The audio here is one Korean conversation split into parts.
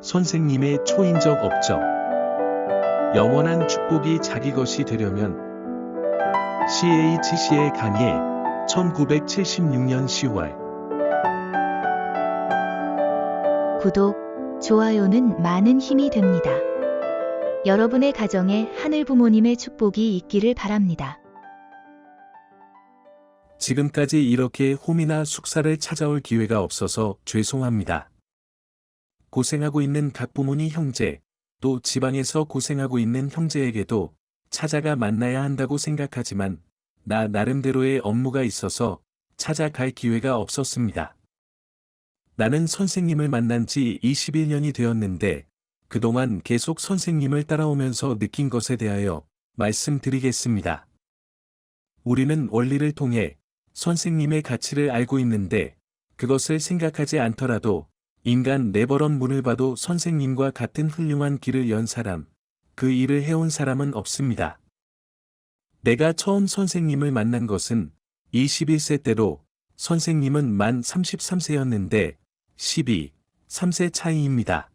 선생님의 초인적 업적. 영원한 축복이 자기 것이 되려면 CHC의 강의 1976년 10월 구독, 좋아요는 많은 힘이 됩니다. 여러분의 가정에 하늘 부모님의 축복이 있기를 바랍니다. 지금까지 이렇게 홈이나 숙사를 찾아올 기회가 없어서 죄송합니다. 고생하고 있는 각 부모님 형제, 또 지방에서 고생하고 있는 형제에게도 찾아가 만나야 한다고 생각하지만 나 나름대로의 업무가 있어서 찾아갈 기회가 없었습니다. 나는 선생님을 만난 지 21년이 되었는데 그동안 계속 선생님을 따라오면서 느낀 것에 대하여 말씀드리겠습니다. 우리는 원리를 통해 선생님의 가치를 알고 있는데 그것을 생각하지 않더라도 인간 네버런 문을 봐도 선생님과 같은 훌륭한 길을 연 사람, 그 일을 해온 사람은 없습니다. 내가 처음 선생님을 만난 것은 21세 때로 선생님은 만 33세였는데 3세 차이입니다.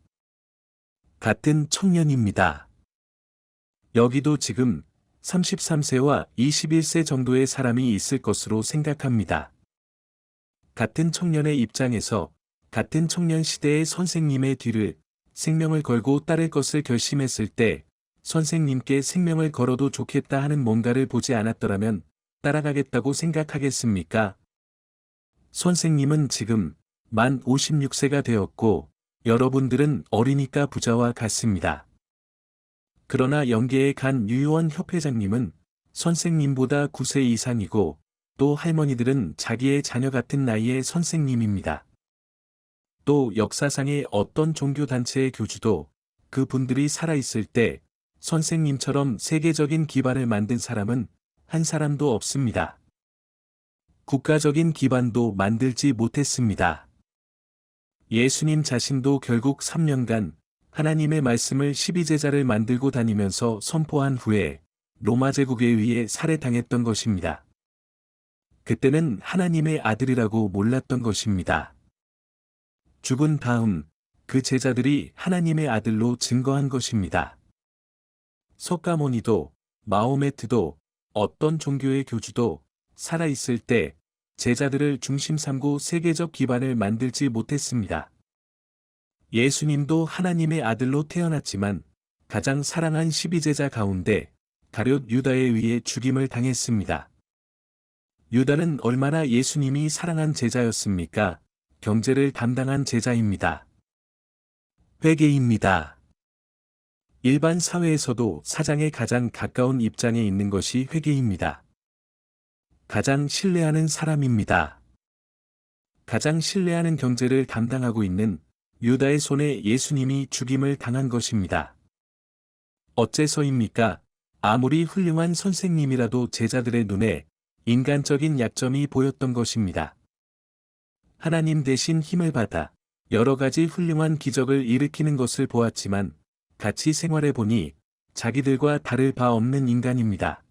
같은 청년입니다. 여기도 지금 33세와 21세 정도의 사람이 있을 것으로 생각합니다. 같은 청년의 입장에서 같은 청년 시대의 선생님의 뒤를 생명을 걸고 따를 것을 결심했을 때 선생님께 생명을 걸어도 좋겠다 하는 뭔가를 보지 않았더라면 따라가겠다고 생각하겠습니까? 선생님은 지금 만 56세가 되었고 여러분들은 어리니까 부자와 같습니다. 그러나 영계에 간 유효원 협회장님은 선생님보다 9세 이상이고 또 할머니들은 자기의 자녀 같은 나이의 선생님입니다. 또 역사상의 어떤 종교단체의 교주도 그 분들이 살아있을 때 선생님처럼 세계적인 기반을 만든 사람은 한 사람도 없습니다. 국가적인 기반도 만들지 못했습니다. 예수님 자신도 결국 3년간 하나님의 말씀을 12제자를 만들고 다니면서 선포한 후에 로마 제국에 의해 살해당했던 것입니다. 그때는 하나님의 아들이라고 몰랐던 것입니다. 죽은 다음 그 제자들이 하나님의 아들로 증거한 것입니다. 석가모니도 마호메트도 어떤 종교의 교주도 살아있을 때 제자들을 중심 삼고 세계적 기반을 만들지 못했습니다. 예수님도 하나님의 아들로 태어났지만 가장 사랑한 12제자 가운데 가룟 유다에 의해 죽임을 당했습니다. 유다는 얼마나 예수님이 사랑한 제자였습니까? 경제를 담당한 제자입니다. 회계입니다. 일반 사회에서도 사장에 가장 가까운 입장에 있는 것이 회계입니다. 가장 신뢰하는 사람입니다. 가장 신뢰하는 경제를 담당하고 있는 유다의 손에 예수님이 죽임을 당한 것입니다. 어째서입니까? 아무리 훌륭한 선생님이라도 제자들의 눈에 인간적인 약점이 보였던 것입니다. 하나님 대신 힘을 받아 여러 가지 훌륭한 기적을 일으키는 것을 보았지만 같이 생활해 보니 자기들과 다를 바 없는 인간입니다.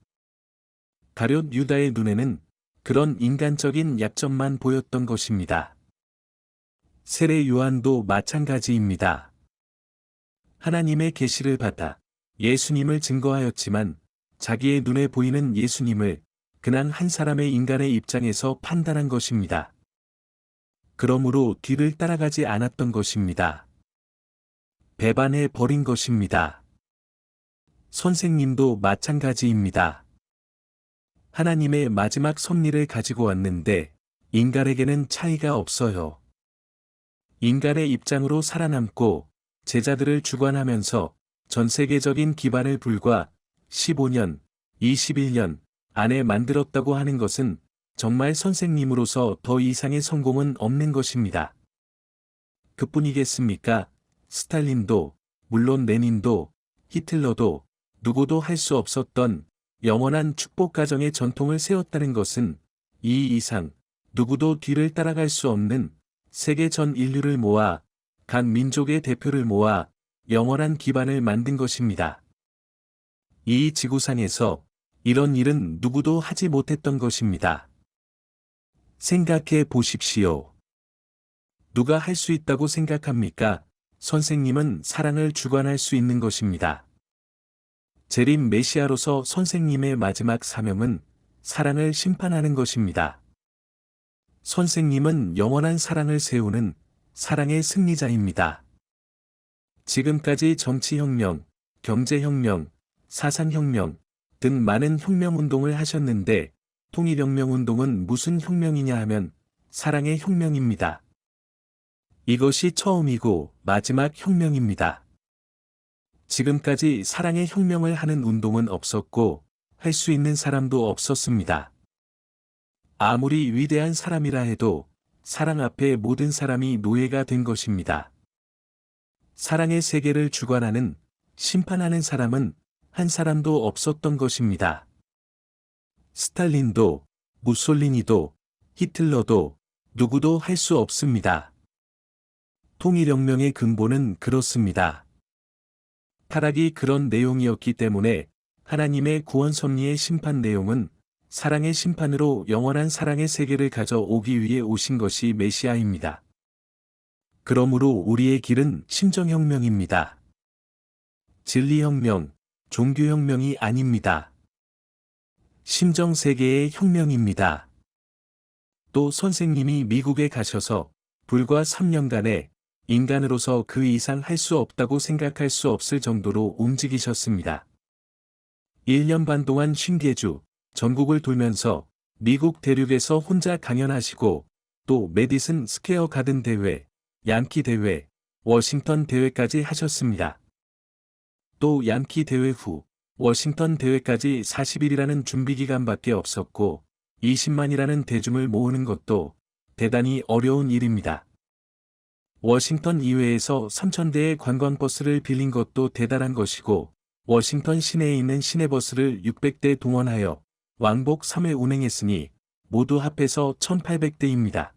가룟 유다의 눈에는 그런 인간적인 약점만 보였던 것입니다. 세례 요한도 마찬가지입니다. 하나님의 계시를 받아 예수님을 증거하였지만 자기의 눈에 보이는 예수님을 그냥 한 사람의 인간의 입장에서 판단한 것입니다. 그러므로 뒤를 따라가지 않았던 것입니다. 배반해 버린 것입니다. 선생님도 마찬가지입니다. 하나님의 마지막 섭리를 가지고 왔는데 인간에게는 차이가 없어요. 인간의 입장으로 살아남고 제자들을 주관하면서 전 세계적인 기반을 불과 15년, 21년 안에 만들었다고 하는 것은 정말 선생님으로서 더 이상의 성공은 없는 것입니다. 그뿐이겠습니까? 스탈린도, 물론 레닌도, 히틀러도 누구도 할 수 없었던 영원한 축복 가정의 전통을 세웠다는 것은 이 이상 누구도 뒤를 따라갈 수 없는 세계 전 인류를 모아 각 민족의 대표를 모아 영원한 기반을 만든 것입니다. 이 지구상에서 이런 일은 누구도 하지 못했던 것입니다. 생각해 보십시오. 누가 할 수 있다고 생각합니까? 선생님은 사랑을 주관할 수 있는 것입니다. 재림 메시아로서 선생님의 마지막 사명은 사랑을 심판하는 것입니다. 선생님은 영원한 사랑을 세우는 사랑의 승리자입니다. 지금까지 정치혁명, 경제혁명, 사상혁명 등 많은 혁명운동을 하셨는데 통일혁명운동은 무슨 혁명이냐 하면 사랑의 혁명입니다. 이것이 처음이고 마지막 혁명입니다. 지금까지 사랑의 혁명을 하는 운동은 없었고 할 수 있는 사람도 없었습니다. 아무리 위대한 사람이라 해도 사랑 앞에 모든 사람이 노예가 된 것입니다. 사랑의 세계를 주관하는, 심판하는 사람은 한 사람도 없었던 것입니다. 스탈린도, 무솔리니도, 히틀러도 누구도 할 수 없습니다. 통일혁명의 근본은 그렇습니다. 타락이 그런 내용이었기 때문에 하나님의 구원 섭리의 심판 내용은 사랑의 심판으로 영원한 사랑의 세계를 가져오기 위해 오신 것이 메시아입니다. 그러므로 우리의 길은 심정혁명입니다. 진리혁명, 종교혁명이 아닙니다. 심정세계의 혁명입니다. 또 선생님이 미국에 가셔서 불과 3년간에 인간으로서 그 이상 할 수 없다고 생각할 수 없을 정도로 움직이셨습니다. 1년 반 동안 쉰개주, 전국을 돌면서 미국 대륙에서 혼자 강연하시고 또 메디슨 스퀘어 가든 대회, 양키 대회, 워싱턴 대회까지 하셨습니다. 또 양키 대회 후 워싱턴 대회까지 40일이라는 준비기간밖에 없었고 20만이라는 대중을 모으는 것도 대단히 어려운 일입니다. 워싱턴 이외에서 3,000대의 관광버스를 빌린 것도 대단한 것이고 워싱턴 시내에 있는 시내버스를 600대 동원하여 왕복 3회 운행했으니 모두 합해서 1,800대입니다.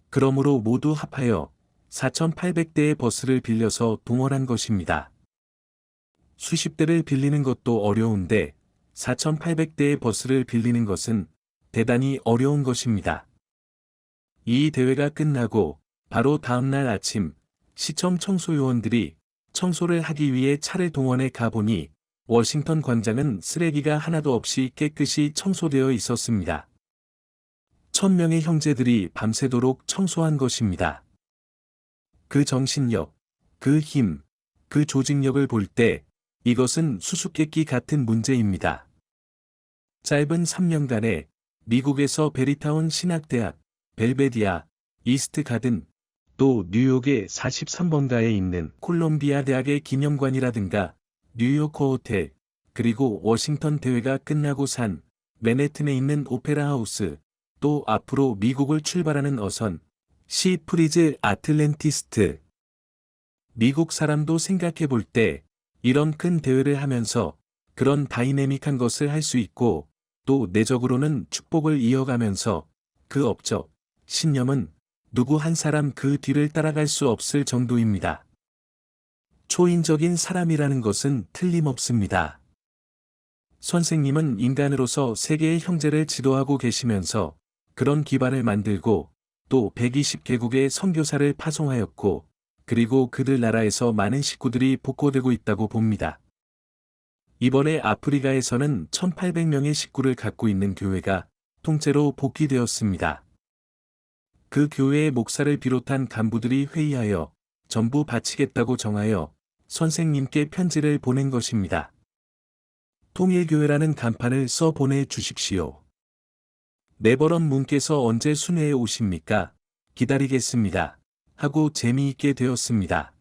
그러므로 모두 합하여 4,800대의 버스를 빌려서 동원한 것입니다. 수십 대를 빌리는 것도 어려운데 4,800대의 버스를 빌리는 것은 대단히 어려운 것입니다. 이 대회가 끝나고 바로 다음날 아침 시청 청소요원들이 청소를 하기 위해 차를 동원해 가보니 워싱턴 광장은 쓰레기가 하나도 없이 깨끗이 청소되어 있었습니다. 1,000명의 형제들이 밤새도록 청소한 것입니다. 그 정신력, 그 힘, 그 조직력을 볼 때 이것은 수수께끼 같은 문제입니다. 짧은 3년간에 미국에서 베리타운 신학대학, 벨베디아, 이스트 가든, 또 뉴욕의 43번가에 있는 콜롬비아 대학의 기념관이라든가 뉴요커 호텔, 그리고 워싱턴 대회가 끝나고 산 맨해튼에 있는 오페라 하우스, 또 앞으로 미국을 출발하는 어선, 시 프리즈 아틀랜티스트. 미국 사람도 생각해 볼 때 이런 큰 대회를 하면서 그런 다이내믹한 것을 할 수 있고 또 내적으로는 축복을 이어가면서 그 업적, 신념은 누구 한 사람 그 뒤를 따라갈 수 없을 정도입니다. 초인적인 사람이라는 것은 틀림없습니다. 선생님은 인간으로서 세계의 형제를 지도하고 계시면서 그런 기반을 만들고 또 120개국의 선교사를 파송하였고 그리고 그들 나라에서 많은 식구들이 복고되고 있다고 봅니다. 이번에 아프리카에서는 1,800명의 식구를 갖고 있는 교회가 통째로 복귀되었습니다. 그 교회의 목사를 비롯한 간부들이 회의하여 전부 바치겠다고 정하여 선생님께 편지를 보낸 것입니다. 통일교회라는 간판을 써 보내주십시오. 네버런 문께서 언제 순회에 오십니까? 기다리겠습니다. 하고 재미있게 되었습니다.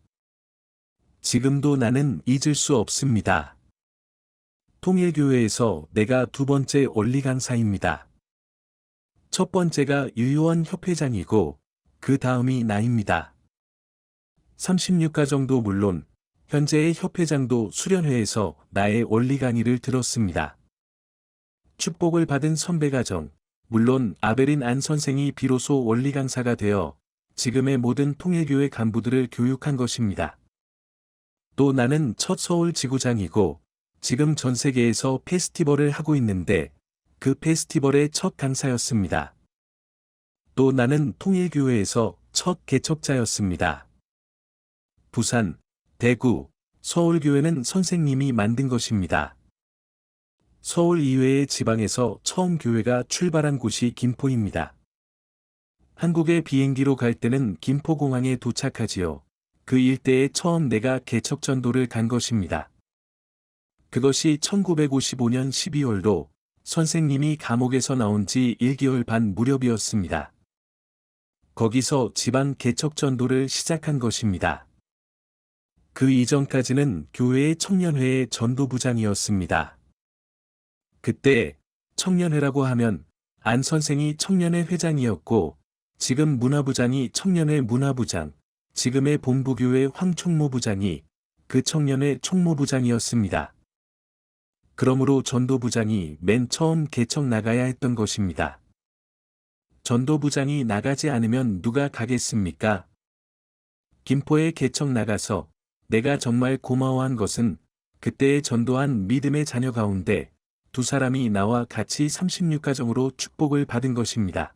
지금도 나는 잊을 수 없습니다. 통일교회에서 내가 두 번째 원리 강사입니다. 첫 번째가 유효원 협회장이고 그 다음이 나입니다. 36가정도 물론 현재의 협회장도 수련회에서 나의 원리 강의를 들었습니다. 축복을 받은 선배가정, 물론 아베린 안 선생이 비로소 원리 강사가 되어 지금의 모든 통일교회 간부들을 교육한 것입니다. 또 나는 첫 서울 지구장이고 지금 전 세계에서 페스티벌을 하고 있는데 그 페스티벌의 첫 강사였습니다. 또 나는 통일교회에서 첫 개척자였습니다. 부산, 대구, 서울교회는 선생님이 만든 것입니다. 서울 이외의 지방에서 처음 교회가 출발한 곳이 김포입니다. 한국에 비행기로 갈 때는 김포공항에 도착하지요. 그 일대에 처음 내가 개척전도를 간 것입니다. 그것이 1955년 12월로 선생님이 감옥에서 나온 지 1개월 반 무렵이었습니다. 거기서 지방 개척전도를 시작한 것입니다. 그 이전까지는 교회의 청년회의 전도부장이었습니다. 그때 청년회라고 하면 안 선생이 청년회 회장이었고 지금 문화부장이 청년회 문화부장, 지금의 본부교회 황총무부장이 그 청년회 총무부장이었습니다. 그러므로 전도부장이 맨 처음 개척 나가야 했던 것입니다. 전도부장이 나가지 않으면 누가 가겠습니까? 김포에 개척 나가서 내가 정말 고마워한 것은 그때에 전도한 믿음의 자녀 가운데 두 사람이 나와 같이 36가정으로 축복을 받은 것입니다.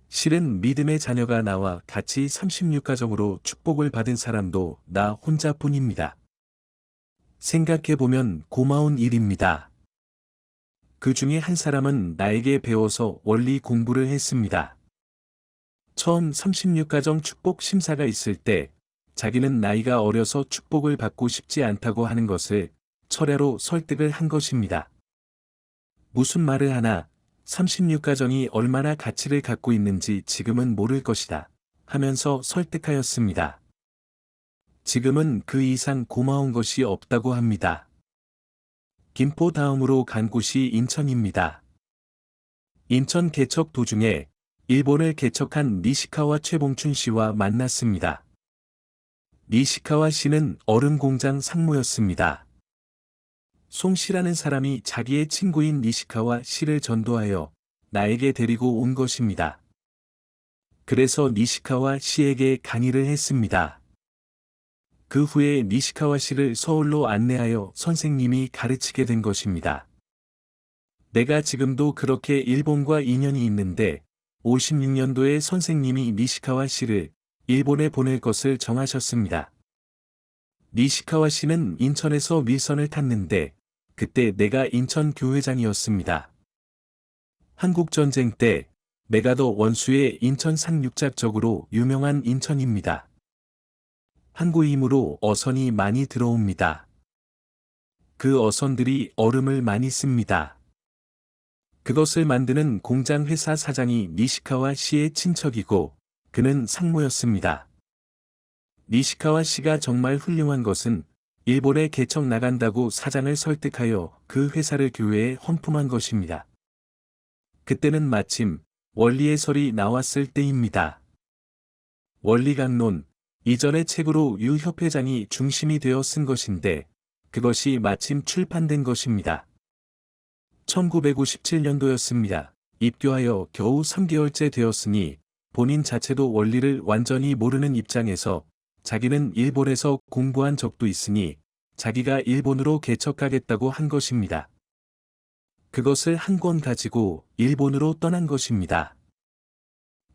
실은 믿음의 자녀가 나와 같이 36가정으로 축복을 받은 사람도 나 혼자뿐입니다. 생각해보면 고마운 일입니다. 그 중에 한 사람은 나에게 배워서 원리 공부를 했습니다. 처음 36가정 축복 심사가 있을 때 자기는 나이가 어려서 축복을 받고 싶지 않다고 하는 것을 철야로 설득을 한 것입니다. 무슨 말을 하나 36가정이 얼마나 가치를 갖고 있는지 지금은 모를 것이다 하면서 설득하였습니다. 지금은 그 이상 고마운 것이 없다고 합니다. 김포 다음으로 간 곳이 인천입니다. 인천 개척 도중에 일본을 개척한 니시카와 최봉춘 씨와 만났습니다. 니시카와 씨는 얼음 공장 상무였습니다. 송 씨라는 사람이 자기의 친구인 니시카와 씨를 전도하여 나에게 데리고 온 것입니다. 그래서 니시카와 씨에게 강의를 했습니다. 그 후에 니시카와 씨를 서울로 안내하여 선생님이 가르치게 된 것입니다. 내가 지금도 그렇게 일본과 인연이 있는데 56년도에 선생님이 니시카와 씨를 일본에 보낼 것을 정하셨습니다. 니시카와 씨는 인천에서 밀선을 탔는데 그때 내가 인천 교회장이었습니다. 한국전쟁 때 메가더 원수의 인천 상륙작적으로 유명한 인천입니다. 항구이므로 어선이 많이 들어옵니다. 그 어선들이 얼음을 많이 씁니다. 그것을 만드는 공장 회사 사장이 니시카와 씨의 친척이고 그는 상무였습니다. 니시카와 씨가 정말 훌륭한 것은 일본에 개척 나간다고 사장을 설득하여 그 회사를 교회에 헌품한 것입니다. 그때는 마침 원리해설이 나왔을 때입니다. 원리강론, 이전의 책으로 유 협회장이 중심이 되어 쓴 것인데 그것이 마침 출판된 것입니다. 1957년도였습니다. 입교하여 겨우 3개월째 되었으니 본인 자체도 원리를 완전히 모르는 입장에서 자기는 일본에서 공부한 적도 있으니 자기가 일본으로 개척하겠다고 한 것입니다. 그것을 한 권 가지고 일본으로 떠난 것입니다.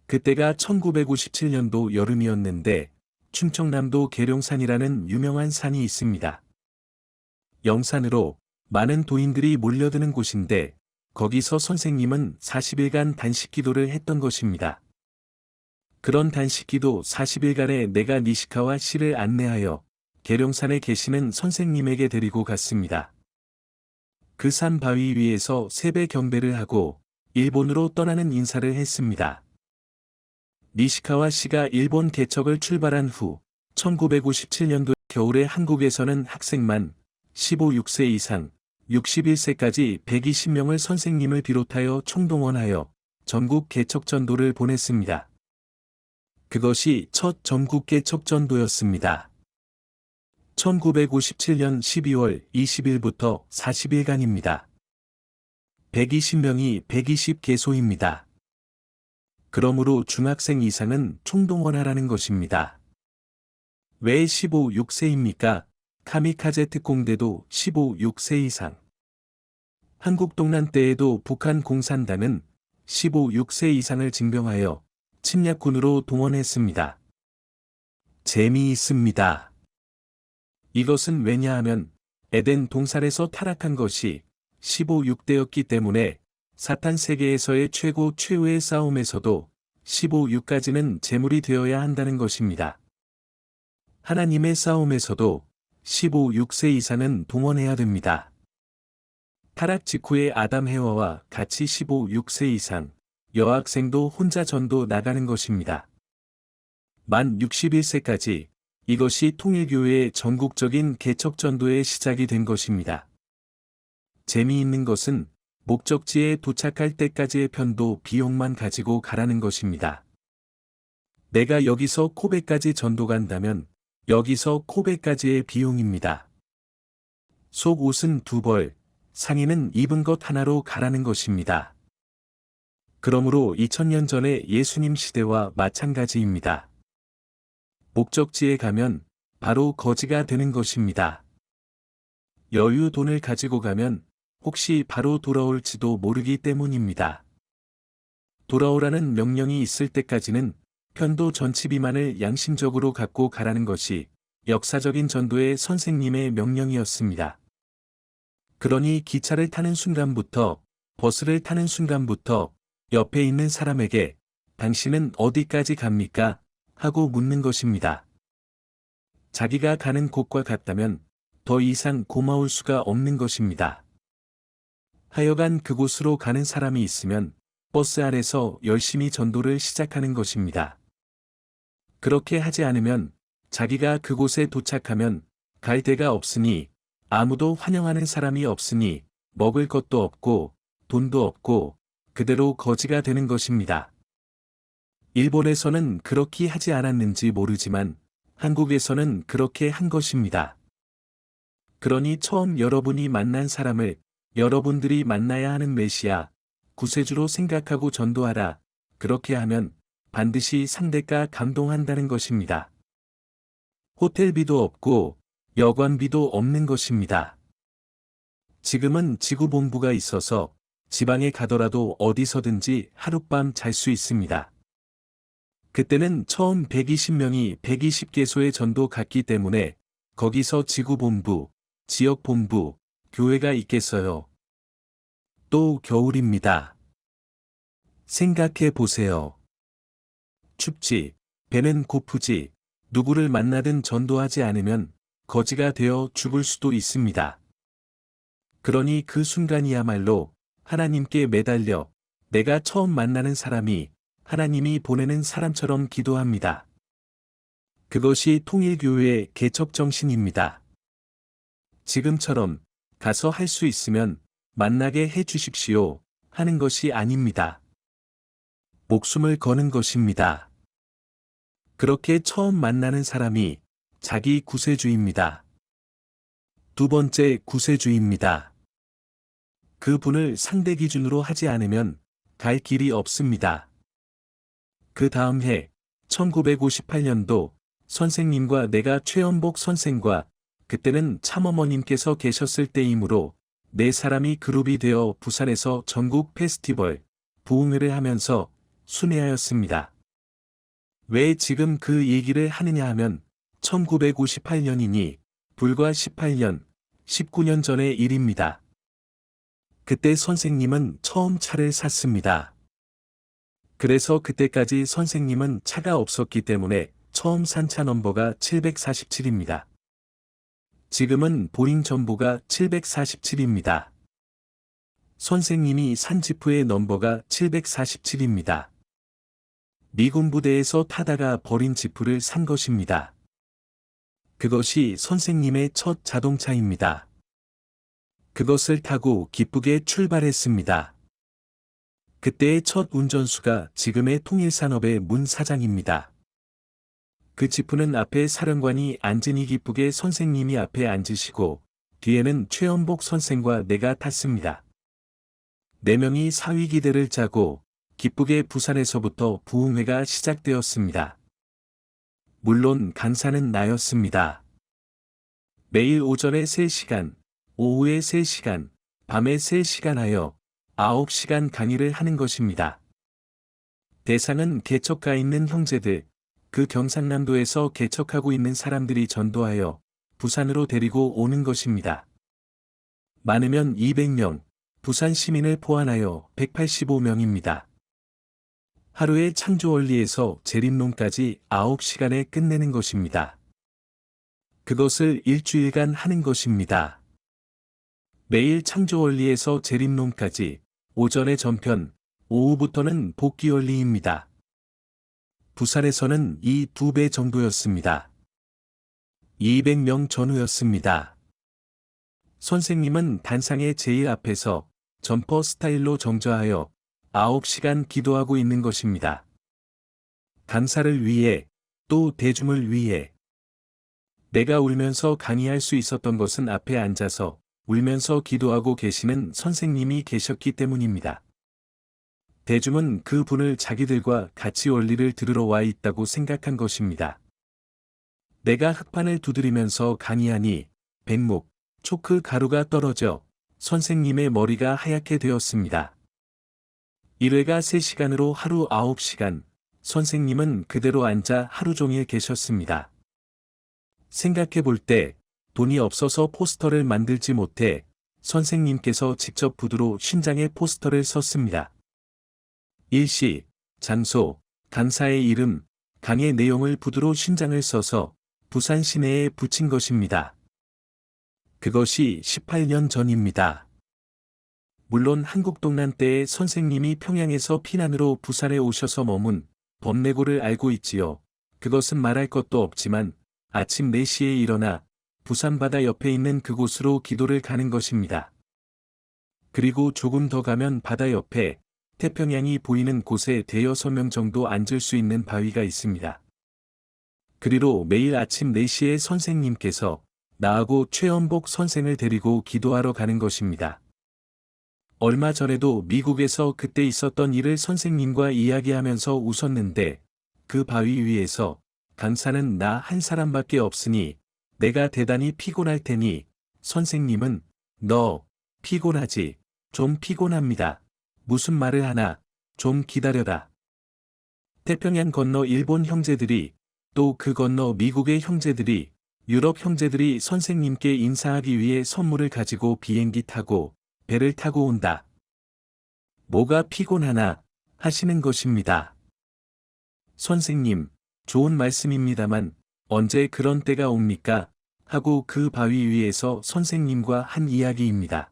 그때가 1957년도 여름이었는데 충청남도 계룡산이라는 유명한 산이 있습니다. 영산으로 많은 도인들이 몰려드는 곳인데 거기서 선생님은 40일간 단식기도를 했던 것입니다. 그런 단식기도 40일간에 내가 니시카와 씨를 안내하여 계룡산에 계시는 선생님에게 데리고 갔습니다. 그 산 바위 위에서 세배 경배를 하고 일본으로 떠나는 인사를 했습니다. 니시카와 씨가 일본 개척을 출발한 후 1957년도 겨울에 한국에서는 학생만 15-6세 이상 61세까지 120명을 선생님을 비롯하여 총동원하여 전국 개척전도를 보냈습니다. 그것이 첫 전국 개척전도였습니다. 1957년 12월 20일부터 40일간입니다. 120명이 120개소입니다. 그러므로 중학생 이상은 총동원하라는 것입니다. 왜 15-6세입니까? 카미카제 특공대도 15-6세 이상. 한국동란 때에도 북한 공산당은 15-6세 이상을 징병하여 침략군으로 동원했습니다. 재미있습니다. 이것은 왜냐하면 에덴 동산에서 타락한 것이 15-6대였기 때문에 사탄 세계에서의 최고의 싸움에서도 15-6까지는 제물이 되어야 한다는 것입니다. 하나님의 싸움에서도 15-6세 이상은 동원해야 됩니다. 타락 직후의 아담 해와와 같이 15-6세 이상, 여학생도 혼자 전도 나가는 것입니다. 만 61세까지 이것이 통일교회의 전국적인 개척 전도의 시작이 된 것입니다. 재미있는 것은 목적지에 도착할 때까지의 편도 비용만 가지고 가라는 것입니다. 내가 여기서 코베까지 전도 간다면 여기서 코베까지의 비용입니다. 속 옷은 2벌, 상의는 입은 것 하나로 가라는 것입니다. 그러므로 2000년 전의 예수님 시대와 마찬가지입니다. 목적지에 가면 바로 거지가 되는 것입니다. 여유 돈을 가지고 가면 혹시 바로 돌아올지도 모르기 때문입니다. 돌아오라는 명령이 있을 때까지는 편도 전치비만을 양심적으로 갖고 가라는 것이 역사적인 전도의 선생님의 명령이었습니다. 그러니 기차를 타는 순간부터, 버스를 타는 순간부터 옆에 있는 사람에게 당신은 어디까지 갑니까? 하고 묻는 것입니다. 자기가 가는 곳과 같다면 더 이상 고마울 수가 없는 것입니다. 하여간 그곳으로 가는 사람이 있으면 버스 안에서 열심히 전도를 시작하는 것입니다. 그렇게 하지 않으면 자기가 그곳에 도착하면 갈 데가 없으니, 아무도 환영하는 사람이 없으니, 먹을 것도 없고 돈도 없고 그대로 거지가 되는 것입니다. 일본에서는 그렇게 하지 않았는지 모르지만 한국에서는 그렇게 한 것입니다. 그러니 처음 여러분이 만난 사람을 여러분들이 만나야 하는 메시아, 구세주로 생각하고 전도하라. 그렇게 하면 반드시 상대가 감동한다는 것입니다. 호텔비도 없고 여관비도 없는 것입니다. 지금은 지구본부가 있어서 지방에 가더라도 어디서든지 하룻밤 잘 수 있습니다. 그때는 처음 120명이 120개소의 전도 갔기 때문에 거기서 지구본부, 지역본부, 교회가 있겠어요. 또 겨울입니다. 생각해 보세요. 춥지, 배는 고프지, 누구를 만나든 전도하지 않으면 거지가 되어 죽을 수도 있습니다. 그러니 그 순간이야말로 하나님께 매달려 내가 처음 만나는 사람이 하나님이 보내는 사람처럼 기도합니다. 그것이 통일교회의 개척 정신입니다. 지금처럼 가서 할 수 있으면 만나게 해 주십시오 하는 것이 아닙니다. 목숨을 거는 것입니다. 그렇게 처음 만나는 사람이 자기 구세주입니다. 두 번째 구세주입니다. 그 분을 상대 기준으로 하지 않으면 갈 길이 없습니다. 그 다음 해 1958년도 선생님과 내가 최연복 선생과 그때는 참어머님께서 계셨을 때이므로 네 사람이 그룹이 되어 부산에서 전국 페스티벌 부흥회를 하면서 순회하였습니다. 왜 지금 그 얘기를 하느냐 하면 1958년이니 불과 18년, 19년 전의 일입니다. 그때 선생님은 처음 차를 샀습니다. 그래서 그때까지 선생님은 차가 없었기 때문에 처음 산 차 넘버가 747입니다. 지금은 보링 전부가 747입니다. 선생님이 산 지프의 넘버가 747입니다. 미군 부대에서 타다가 버린 지프를 산 것입니다. 그것이 선생님의 첫 자동차입니다. 그것을 타고 기쁘게 출발했습니다. 그때의 첫 운전수가 지금의 통일산업의 문 사장입니다. 그 지프는 앞에 사령관이 앉으니 기쁘게 선생님이 앞에 앉으시고 뒤에는 최연복 선생과 내가 탔습니다. 4명이 사위기대를 짜고 기쁘게 부산에서부터 부흥회가 시작되었습니다. 물론 강사는 나였습니다. 매일 오전에 3시간, 오후에 3시간, 밤에 3시간 하여 9시간 강의를 하는 것입니다. 대상은 개척가 있는 형제들, 그 경상남도에서 개척하고 있는 사람들이 전도하여 부산으로 데리고 오는 것입니다. 많으면 200명, 부산 시민을 포함하여 185명입니다. 하루에 창조원리에서 재림론까지 9시간에 끝내는 것입니다. 그것을 일주일간 하는 것입니다. 매일 창조원리에서 재림론까지 오전에 전편, 오후부터는 복귀원리입니다. 부산에서는 이 2배 정도였습니다. 200명 전후였습니다. 선생님은 단상의 제일 앞에서 점퍼 스타일로 정좌하여 9시간 기도하고 있는 것입니다. 감사를 위해, 또 대중을 위해. 내가 울면서 강의할 수 있었던 것은 앞에 앉아서 울면서 기도하고 계시는 선생님이 계셨기 때문입니다. 대중은 그 분을 자기들과 같이 원리를 들으러 와 있다고 생각한 것입니다. 내가 흑판을 두드리면서 강의하니 백목, 초크 가루가 떨어져 선생님의 머리가 하얗게 되었습니다. 1회가 3시간으로 하루 9시간, 선생님은 그대로 앉아 하루 종일 계셨습니다. 생각해 볼 때 돈이 없어서 포스터를 만들지 못해 선생님께서 직접 붓으로 신장에 포스터를 썼습니다. 일시, 장소, 강사의 이름, 강의 내용을 붓으로 신장을 써서 부산 시내에 붙인 것입니다. 그것이 18년 전입니다. 물론 한국동란 때에 선생님이 평양에서 피난으로 부산에 오셔서 머문 범레고를 알고 있지요. 그것은 말할 것도 없지만 아침 4시에 일어나 부산 바다 옆에 있는 그곳으로 기도를 가는 것입니다. 그리고 조금 더 가면 바다 옆에 태평양이 보이는 곳에 대여섯 명 정도 앉을 수 있는 바위가 있습니다. 그리로 매일 아침 4시에 선생님께서 나하고 최연복 선생을 데리고 기도하러 가는 것입니다. 얼마 전에도 미국에서 그때 있었던 일을 선생님과 이야기하면서 웃었는데 그 바위 위에서 강사는 나 한 사람밖에 없으니 내가 대단히 피곤할 테니 선생님은 너 피곤하지? 좀 피곤합니다. 무슨 말을 하나? 좀 기다려라. 태평양 건너 일본 형제들이 또 그 건너 미국의 형제들이 유럽 형제들이 선생님께 인사하기 위해 선물을 가지고 비행기 타고 배를 타고 온다. 뭐가 피곤하나 하시는 것입니다. 선생님, 좋은 말씀입니다만 언제 그런 때가 옵니까? 하고 그 바위 위에서 선생님과 한 이야기입니다.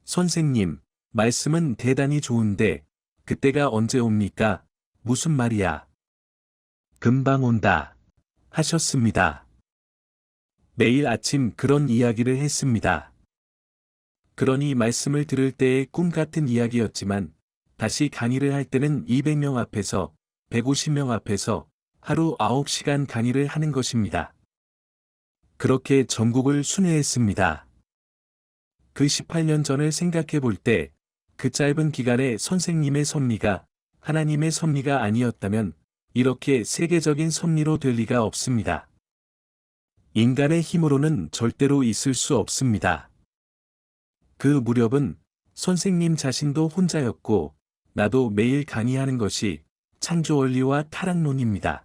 선생님, 말씀은 대단히 좋은데 그때가 언제 옵니까? 무슨 말이야? 금방 온다. 하셨습니다. 매일 아침 그런 이야기를 했습니다. 그러니 말씀을 들을 때의 꿈 같은 이야기였지만 다시 강의를 할 때는 200명 앞에서 150명 앞에서 하루 9시간 강의를 하는 것입니다. 그렇게 전국을 순회했습니다. 그 18년 전을 생각해 볼 때 그 짧은 기간에 선생님의 섭리가 하나님의 섭리가 아니었다면 이렇게 세계적인 섭리로 될 리가 없습니다. 인간의 힘으로는 절대로 있을 수 없습니다. 그 무렵은 선생님 자신도 혼자였고 나도 매일 강의하는 것이 창조원리와 타락론입니다.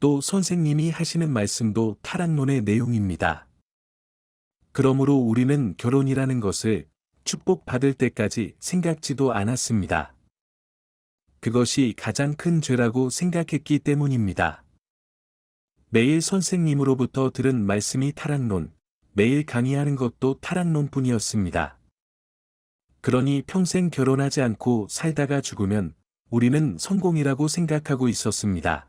또 선생님이 하시는 말씀도 타락론의 내용입니다. 그러므로 우리는 결혼이라는 것을 축복받을 때까지 생각지도 않았습니다. 그것이 가장 큰 죄라고 생각했기 때문입니다. 매일 선생님으로부터 들은 말씀이 타락론, 매일 강의하는 것도 타락론뿐이었습니다. 그러니 평생 결혼하지 않고 살다가 죽으면 우리는 성공이라고 생각하고 있었습니다.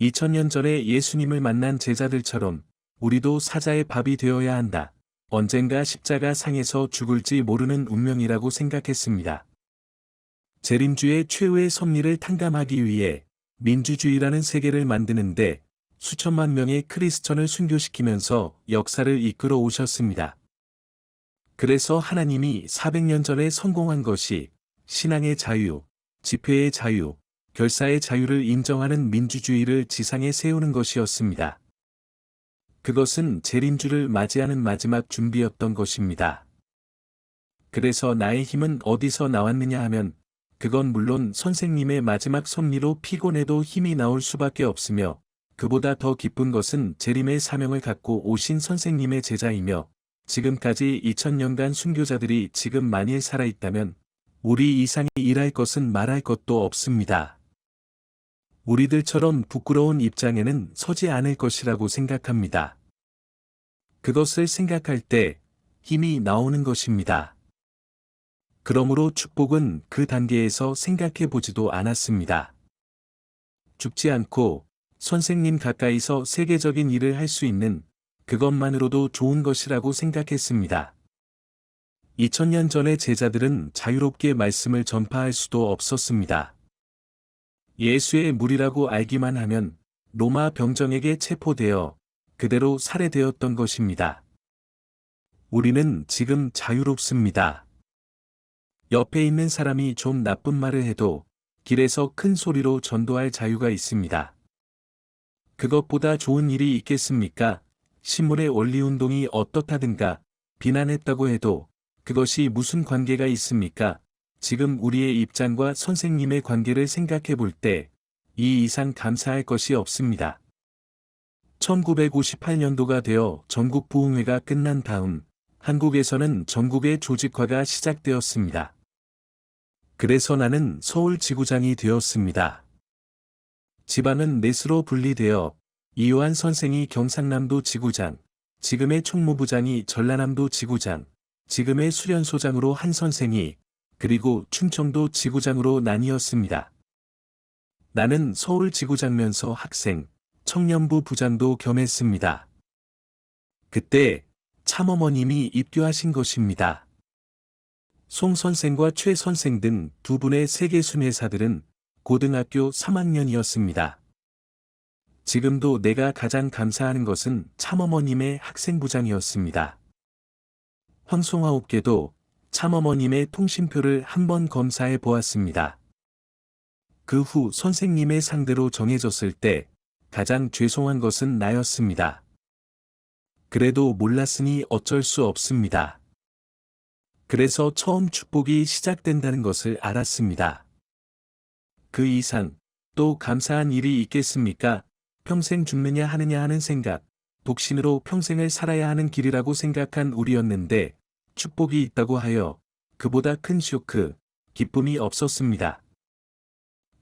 2000년 전에 예수님을 만난 제자들처럼 우리도 사자의 밥이 되어야 한다. 언젠가 십자가 상에서 죽을지 모르는 운명이라고 생각했습니다. 재림주의 최후의 섭리를 탕감하기 위해 민주주의라는 세계를 만드는데 수천만 명의 크리스천을 순교시키면서 역사를 이끌어 오셨습니다. 그래서 하나님이 400년 전에 성공한 것이 신앙의 자유, 집회의 자유, 결사의 자유를 인정하는 민주주의를 지상에 세우는 것이었습니다. 그것은 재림주를 맞이하는 마지막 준비였던 것입니다. 그래서 나의 힘은 어디서 나왔느냐 하면 그건 물론 선생님의 마지막 섭리로 피곤해도 힘이 나올 수밖에 없으며, 그보다 더 기쁜 것은 재림의 사명을 갖고 오신 선생님의 제자이며, 지금까지 2000년간 순교자들이 지금 만일 살아있다면, 우리 이상이 일할 것은 말할 것도 없습니다. 우리들처럼 부끄러운 입장에는 서지 않을 것이라고 생각합니다. 그것을 생각할 때 힘이 나오는 것입니다. 그러므로 축복은 그 단계에서 생각해 보지도 않았습니다. 죽지 않고 선생님 가까이서 세계적인 일을 할 수 있는 그것만으로도 좋은 것이라고 생각했습니다. 2000년 전의 제자들은 자유롭게 말씀을 전파할 수도 없었습니다. 예수의 무리라고 알기만 하면 로마 병정에게 체포되어 그대로 살해되었던 것입니다. 우리는 지금 자유롭습니다. 옆에 있는 사람이 좀 나쁜 말을 해도 길에서 큰 소리로 전도할 자유가 있습니다. 그것보다 좋은 일이 있겠습니까? 신물의 원리운동이 어떻다든가 비난했다고 해도 그것이 무슨 관계가 있습니까? 지금 우리의 입장과 선생님의 관계를 생각해 볼 때 이 이상 감사할 것이 없습니다. 1958년도가 되어 전국 부흥회가 끝난 다음 한국에서는 전국의 조직화가 시작되었습니다. 그래서 나는 서울 지구장이 되었습니다. 지방은 넷으로 분리되어 이요한 선생이 경상남도 지구장, 지금의 총무부장이 전라남도 지구장, 지금의 수련소장으로 한 선생이, 그리고 충청도 지구장으로 나뉘었습니다. 나는 서울 지구장면서 학생, 청년부 부장도 겸했습니다. 그때 참어머님이 입교하신 것입니다. 송 선생과 최 선생 등 두 분의 세계 순회사들은 고등학교 3학년이었습니다. 지금도 내가 가장 감사하는 것은 참어머님의 학생부장이었습니다. 황송하옵게도 참어머님의 통신표를 한번 검사해 보았습니다. 그 후 선생님의 상대로 정해졌을 때 가장 죄송한 것은 나였습니다. 그래도 몰랐으니 어쩔 수 없습니다. 그래서 처음 축복이 시작된다는 것을 알았습니다. 그 이상 또 감사한 일이 있겠습니까? 평생 죽느냐 하느냐 하는 생각, 독신으로 평생을 살아야 하는 길이라고 생각한 우리였는데 축복이 있다고 하여 그보다 큰 쇼크, 기쁨이 없었습니다.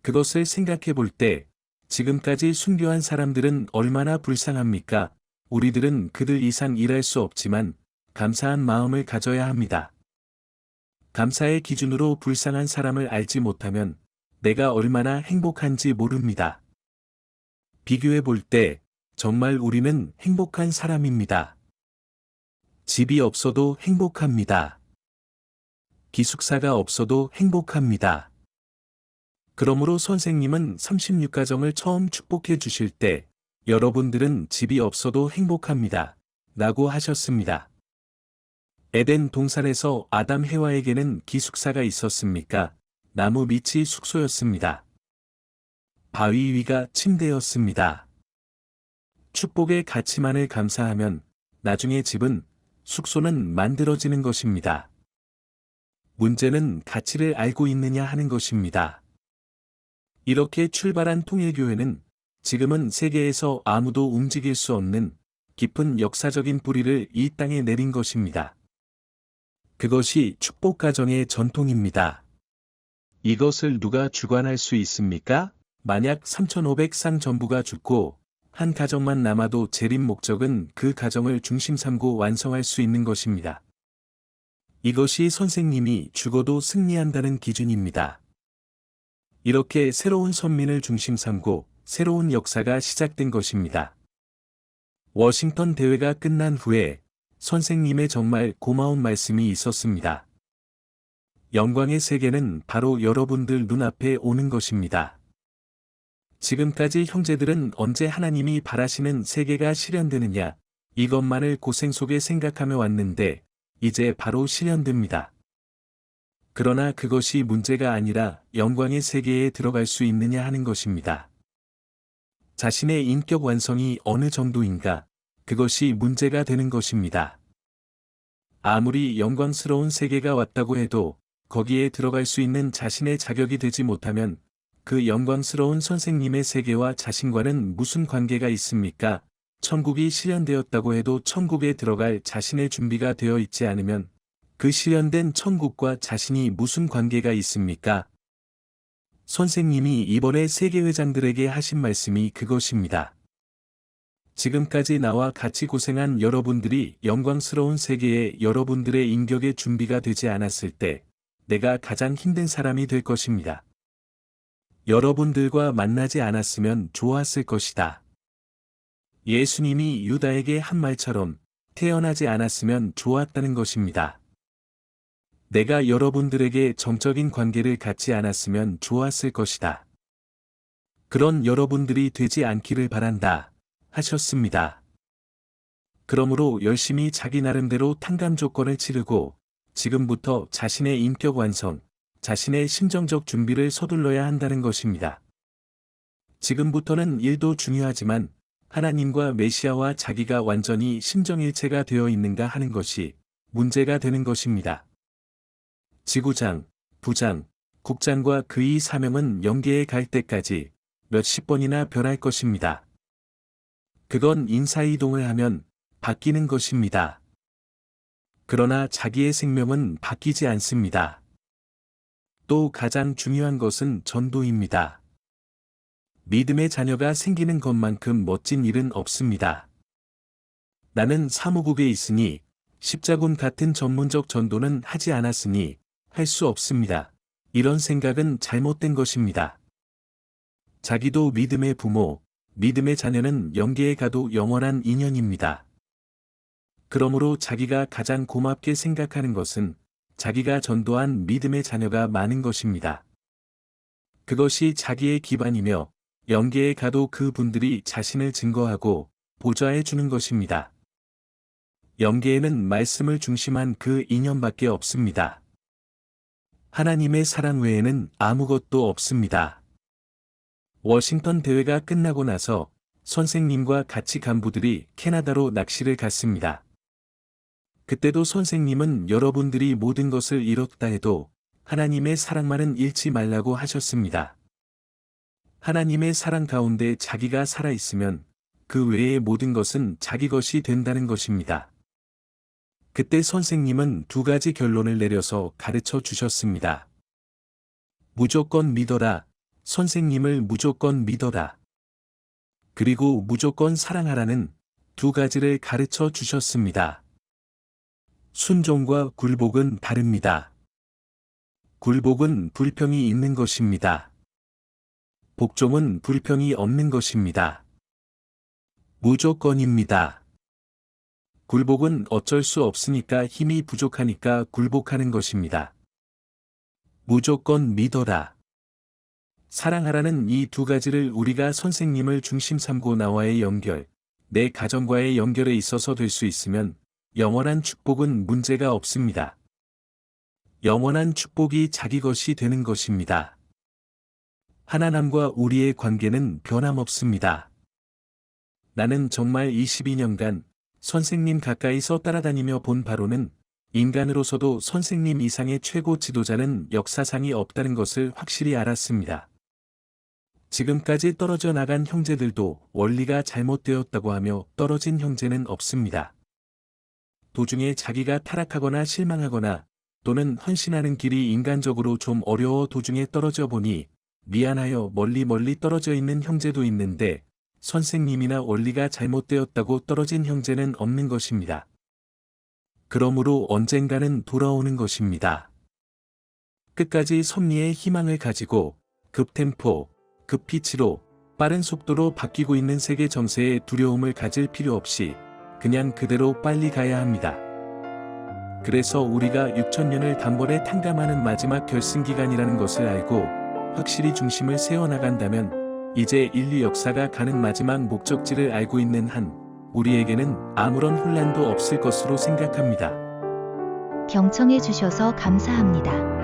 그것을 생각해 볼 때 지금까지 순교한 사람들은 얼마나 불쌍합니까? 우리들은 그들 이상 일할 수 없지만 감사한 마음을 가져야 합니다. 감사의 기준으로 불쌍한 사람을 알지 못하면 내가 얼마나 행복한지 모릅니다. 비교해 볼 때 정말 우리는 행복한 사람입니다. 집이 없어도 행복합니다. 기숙사가 없어도 행복합니다. 그러므로 선생님은 36가정을 처음 축복해 주실 때 여러분들은 집이 없어도 행복합니다. 라고 하셨습니다. 에덴 동산에서 아담 해와에게는 기숙사가 있었습니까? 나무 밑이 숙소였습니다. 바위 위가 침대였습니다. 축복의 가치만을 감사하면 나중에 집은, 숙소는 만들어지는 것입니다. 문제는 가치를 알고 있느냐 하는 것입니다. 이렇게 출발한 통일교회는 지금은 세계에서 아무도 움직일 수 없는 깊은 역사적인 뿌리를 이 땅에 내린 것입니다. 그것이 축복가정의 전통입니다. 이것을 누가 주관할 수 있습니까? 만약 3,500상 전부가 죽고 한 가정만 남아도 재림 목적은 그 가정을 중심 삼고 완성할 수 있는 것입니다. 이것이 선생님이 죽어도 승리한다는 기준입니다. 이렇게 새로운 선민을 중심 삼고 새로운 역사가 시작된 것입니다. 워싱턴 대회가 끝난 후에 선생님의 정말 고마운 말씀이 있었습니다. 영광의 세계는 바로 여러분들 눈앞에 오는 것입니다. 지금까지 형제들은 언제 하나님이 바라시는 세계가 실현되느냐, 이것만을 고생 속에 생각하며 왔는데 이제 바로 실현됩니다. 그러나 그것이 문제가 아니라 영광의 세계에 들어갈 수 있느냐 하는 것입니다. 자신의 인격 완성이 어느 정도인가, 그것이 문제가 되는 것입니다. 아무리 영광스러운 세계가 왔다고 해도 거기에 들어갈 수 있는 자신의 자격이 되지 못하면 그 영광스러운 선생님의 세계와 자신과는 무슨 관계가 있습니까? 천국이 실현되었다고 해도 천국에 들어갈 자신의 준비가 되어 있지 않으면 그 실현된 천국과 자신이 무슨 관계가 있습니까? 선생님이 이번에 세계회장들에게 하신 말씀이 그것입니다. 지금까지 나와 같이 고생한 여러분들이 영광스러운 세계에 여러분들의 인격의 준비가 되지 않았을 때 내가 가장 힘든 사람이 될 것입니다. 여러분들과 만나지 않았으면 좋았을 것이다. 예수님이 유다에게 한 말처럼 태어나지 않았으면 좋았다는 것입니다. 내가 여러분들에게 정적인 관계를 갖지 않았으면 좋았을 것이다. 그런 여러분들이 되지 않기를 바란다. 하셨습니다. 그러므로 열심히 자기 나름대로 탕감 조건을 치르고 지금부터 자신의 인격 완성, 자신의 심정적 준비를 서둘러야 한다는 것입니다. 지금부터는 일도 중요하지만 하나님과 메시아와 자기가 완전히 심정일체가 되어 있는가 하는 것이 문제가 되는 것입니다. 지구장, 부장, 국장과 그의 사명은 영계에 갈 때까지 몇십 번이나 변할 것입니다. 그건 인사이동을 하면 바뀌는 것입니다. 그러나 자기의 생명은 바뀌지 않습니다. 또 가장 중요한 것은 전도입니다. 믿음의 자녀가 생기는 것만큼 멋진 일은 없습니다. 나는 사무국에 있으니 십자군 같은 전문적 전도는 하지 않았으니 할 수 없습니다. 이런 생각은 잘못된 것입니다. 자기도 믿음의 부모, 믿음의 자녀는 영계에 가도 영원한 인연입니다. 그러므로 자기가 가장 고맙게 생각하는 것은 자기가 전도한 믿음의 자녀가 많은 것입니다. 그것이 자기의 기반이며 영계에 가도 그 분들이 자신을 증거하고 보좌해 주는 것입니다. 영계에는 말씀을 중심한 그 인연밖에 없습니다. 하나님의 사랑 외에는 아무것도 없습니다. 워싱턴 대회가 끝나고 나서 선생님과 같이 간부들이 캐나다로 낚시를 갔습니다. 그때도 선생님은 여러분들이 모든 것을 잃었다 해도 하나님의 사랑만은 잃지 말라고 하셨습니다. 하나님의 사랑 가운데 자기가 살아있으면 그 외의 모든 것은 자기 것이 된다는 것입니다. 그때 선생님은 두 가지 결론을 내려서 가르쳐 주셨습니다. 무조건 믿어라. 선생님을 무조건 믿어라. 그리고 무조건 사랑하라는 두 가지를 가르쳐 주셨습니다. 순종과 굴복은 다릅니다. 굴복은 불평이 있는 것입니다. 복종은 불평이 없는 것입니다. 무조건입니다. 굴복은 어쩔 수 없으니까 힘이 부족하니까 굴복하는 것입니다. 무조건 믿어라. 사랑하라는 이 두 가지를 우리가 선생님을 중심 삼고 나와의 연결, 내 가정과의 연결에 있어서 될 수 있으면 영원한 축복은 문제가 없습니다. 영원한 축복이 자기 것이 되는 것입니다. 하나님과 우리의 관계는 변함없습니다. 나는 정말 22년간 선생님 가까이서 따라다니며 본 바로는 인간으로서도 선생님 이상의 최고 지도자는 역사상이 없다는 것을 확실히 알았습니다. 지금까지 떨어져 나간 형제들도 원리가 잘못되었다고 하며 떨어진 형제는 없습니다. 도중에 자기가 타락하거나 실망하거나 또는 헌신하는 길이 인간적으로 좀 어려워 도중에 떨어져 보니 미안하여 멀리 떨어져 있는 형제도 있는데 선생님이나 원리가 잘못되었다고 떨어진 형제는 없는 것입니다. 그러므로 언젠가는 돌아오는 것입니다. 끝까지 섭리의 희망을 가지고 급템포, 급피치로 빠른 속도로 바뀌고 있는 세계 정세에 두려움을 가질 필요 없이 그냥 그대로 빨리 가야 합니다. 그래서 우리가 6천년을 단번에 탕감하는 마지막 결승기간이라는 것을 알고 확실히 중심을 세워나간다면 이제 인류 역사가 가는 마지막 목적지를 알고 있는 한 우리에게는 아무런 혼란도 없을 것으로 생각합니다. 경청해 주셔서 감사합니다.